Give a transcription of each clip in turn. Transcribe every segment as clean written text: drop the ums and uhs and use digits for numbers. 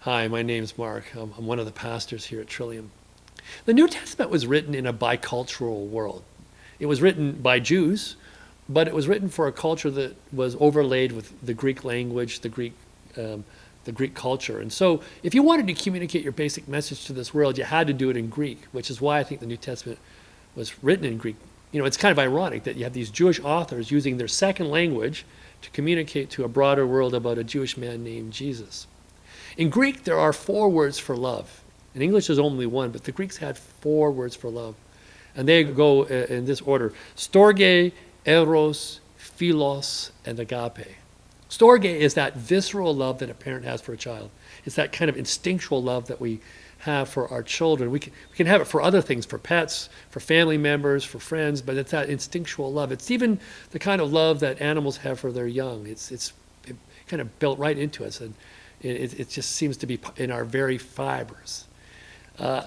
Hi, my name's Mark. I'm one of the pastors here at Trillium. The New Testament was written in a bicultural world. It was written by Jews, but it was written for a culture that was overlaid with the Greek language, the Greek culture. And so if you wanted to communicate your basic message to this world, you had to do it in Greek, which is why I think the New Testament was written in Greek. You know, it's kind of ironic that you have these Jewish authors using their second language to communicate to a broader world about a Jewish man named Jesus. In Greek, there are 4 words for love. In English, there's only 1, but the Greeks had 4 words for love. And they go in this order: Storge, Eros, Philos, and Agapé. Storge is that visceral love that a parent has for a child. It's that kind of instinctual love that we have for our children. We can have it for other things, for pets, for family members, for friends, but it's that instinctual love. It's even the kind of love that animals have for their young. It's kind of built right into us, and it just seems to be in our very fibers.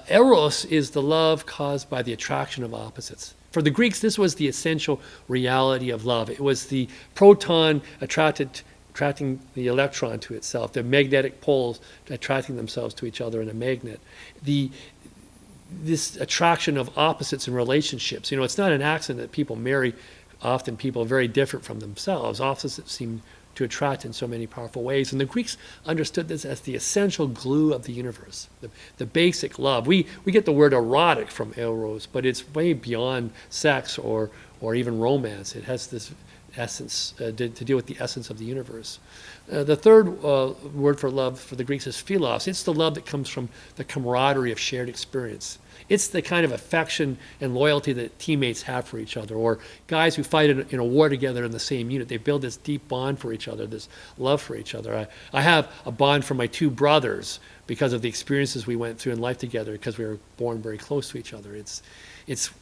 Eros is the love caused by the attraction of opposites. For the Greeks, this was the essential reality of love. It was the proton attracting the electron to itself, the magnetic poles attracting themselves to each other in a magnet. This attraction of opposites in relationships. You know, it's not an accident that people marry often people very different from themselves. Opposites seem to attract in so many powerful ways. And the Greeks understood this as the essential glue of the universe, the basic love. We get the word erotic from Eros, but it's way beyond sex or even romance. It has this essence to deal with the essence of the universe. The third word for love for the Greeks is Philos. It's the love that comes from the camaraderie of shared experience. It's the kind of affection and loyalty that teammates have for each other, or guys who fight in a war together in the same unit. They build this deep bond for each other, this love for each other. I have a bond for my 2 brothers because of the experiences we went through in life together, because we were born very close to each other. It's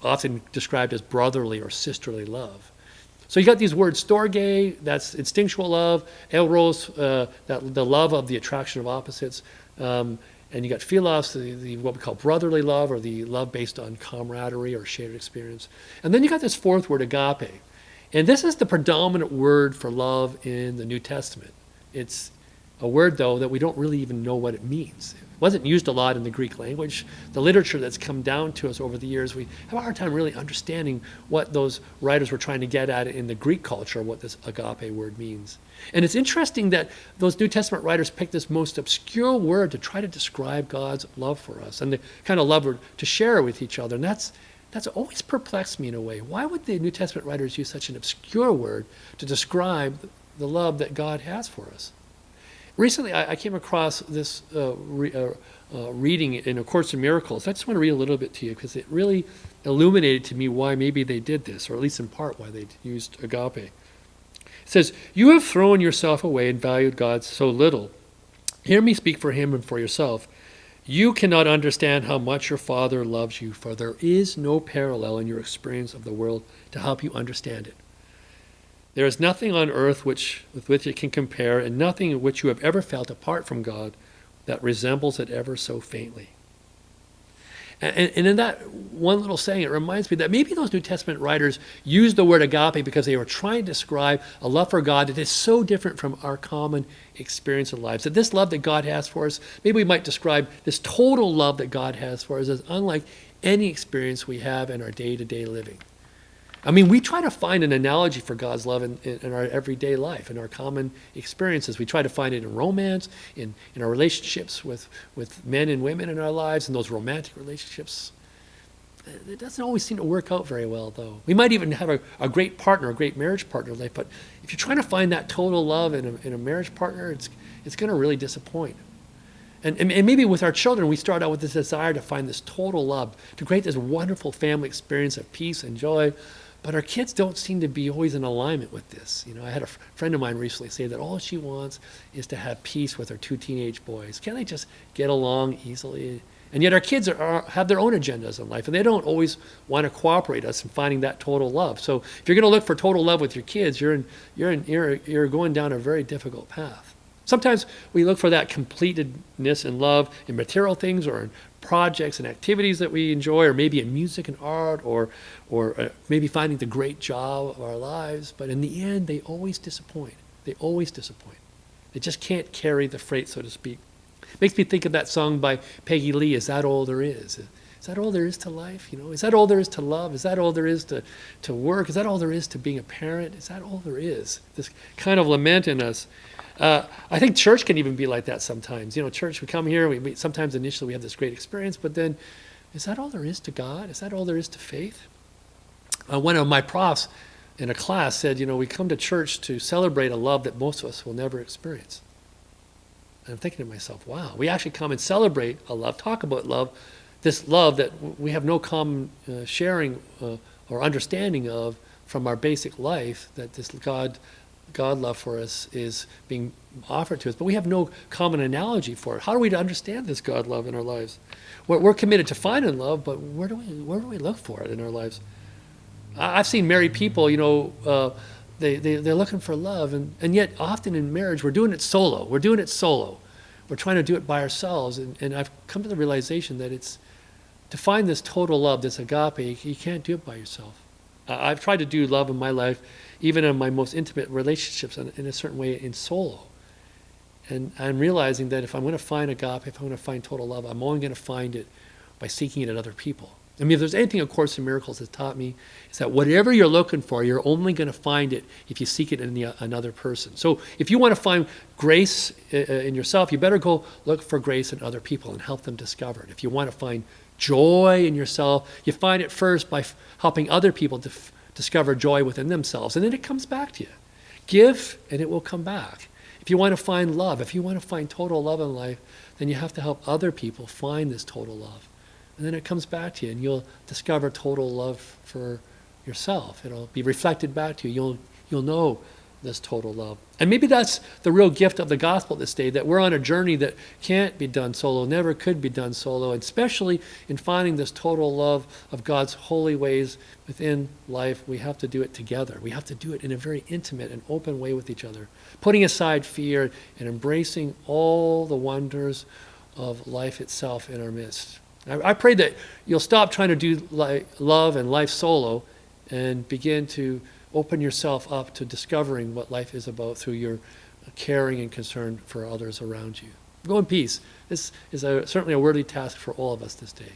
often described as brotherly or sisterly love. So you got these words: storge, that's instinctual love; eros, the love of the attraction of opposites. And you got philos, the what we call brotherly love, or the love based on camaraderie or shared experience. And then you got this 4th word, agape. And this is the predominant word for love in the New Testament. It's a word, though, that we don't really even know what it means. It wasn't used a lot in the Greek language. The literature that's come down to us over the years, we have a hard time really understanding what those writers were trying to get at in the Greek culture, what this agape word means. And it's interesting that those New Testament writers picked this most obscure word to try to describe God's love for us, and the kind of love to share with each other. And that's always perplexed me in a way. Why would the New Testament writers use such an obscure word to describe the love that God has for us? Recently, I came across this reading in A Course in Miracles. I just want to read a little bit to you, because it really illuminated to me why maybe they did this, or at least in part why they used agape. It says, "You have thrown yourself away and valued God so little. Hear me speak for him and for yourself. You cannot understand how much your Father loves you, for there is no parallel in your experience of the world to help you understand it. There is nothing on earth with which it can compare, and nothing in which you have ever felt apart from God that resembles it ever so faintly." And in that one little saying, it reminds me that maybe those New Testament writers used the word agape because they were trying to describe a love for God that is so different from our common experience in lives. That this love that God has for us, maybe we might describe this total love that God has for us as unlike any experience we have in our day-to-day living. I mean, we try to find an analogy for God's love in our everyday life, in our common experiences. We try to find it in romance, in our relationships with men and women in our lives, and those romantic relationships. It doesn't always seem to work out very well, though. We might even have a great partner, a great marriage partner in life, but if you're trying to find that total love in a marriage partner, it's going to really disappoint. And maybe with our children, we start out with this desire to find this total love, to create this wonderful family experience of peace and joy. But our kids don't seem to be always in alignment with this. You know, I had a friend of mine recently say that all she wants is to have peace with her 2 teenage boys. Can't they just get along easily? And yet our kids have their own agendas in life, and they don't always want to cooperate us in finding that total love. So if you're going to look for total love with your kids, you're going down a very difficult path. Sometimes we look for that completedness and love in material things, or in projects and activities that we enjoy, or maybe in music and art, or maybe finding the great job of our lives. But in the end, they always disappoint. They always disappoint. They just can't carry the freight, so to speak. Makes me think of that song by Peggy Lee, Is That All There Is? Is that all there is to life? Is that all there is to love? Is that all there is to work? Is that all there is to being a parent? Is that all there is? This kind of lament in us. I think church can even be like that sometimes. Church, we come here, sometimes initially we have this great experience, but then, is that all there is to God? Is that all there is to faith? One of my profs in a class said, we come to church to celebrate a love that most of us will never experience. And I'm thinking to myself, wow, we actually come and celebrate a love, talk about love, this love that we have no common sharing or understanding of from our basic life, that this God love for us is being offered to us, but we have no common analogy for it. How are we to understand this God love in our lives? We're committed to finding love, but where do we look for it in our lives? I've seen married people, they're looking for love, and yet often in marriage we're doing it solo. We're trying to do it by ourselves, and I've come to the realization that it's to find this total love, this agape, you can't do it by yourself. I've tried to do love in my life, even in my most intimate relationships, in a certain way in solo. And I'm realizing that if I'm going to find agape, if I'm going to find total love, I'm only going to find it by seeking it in other people. I mean, if there's anything A Course in Miracles has taught me, is that whatever you're looking for, you're only going to find it if you seek it in another person. So if you want to find grace in yourself, you better go look for grace in other people and help them discover it. If you want to find joy in yourself, you find it first by helping other people discover joy within themselves, and then it comes back to you. Give, and it will come back. If you want to find love, if you want to find total love in life, then you have to help other people find this total love. And then it comes back to you, and you'll discover total love for yourself. It'll be reflected back to you. You'll know this total love. And maybe that's the real gift of the gospel this day, that we're on a journey that can't be done solo, never could be done solo, and especially in finding this total love of God's holy ways within life, we have to do it together. We have to do it in a very intimate and open way with each other, putting aside fear and embracing all the wonders of life itself in our midst. I pray that you'll stop trying to do love and life solo and begin to open yourself up to discovering what life is about through your caring and concern for others around you. Go in peace. This is certainly a worthy task for all of us this day.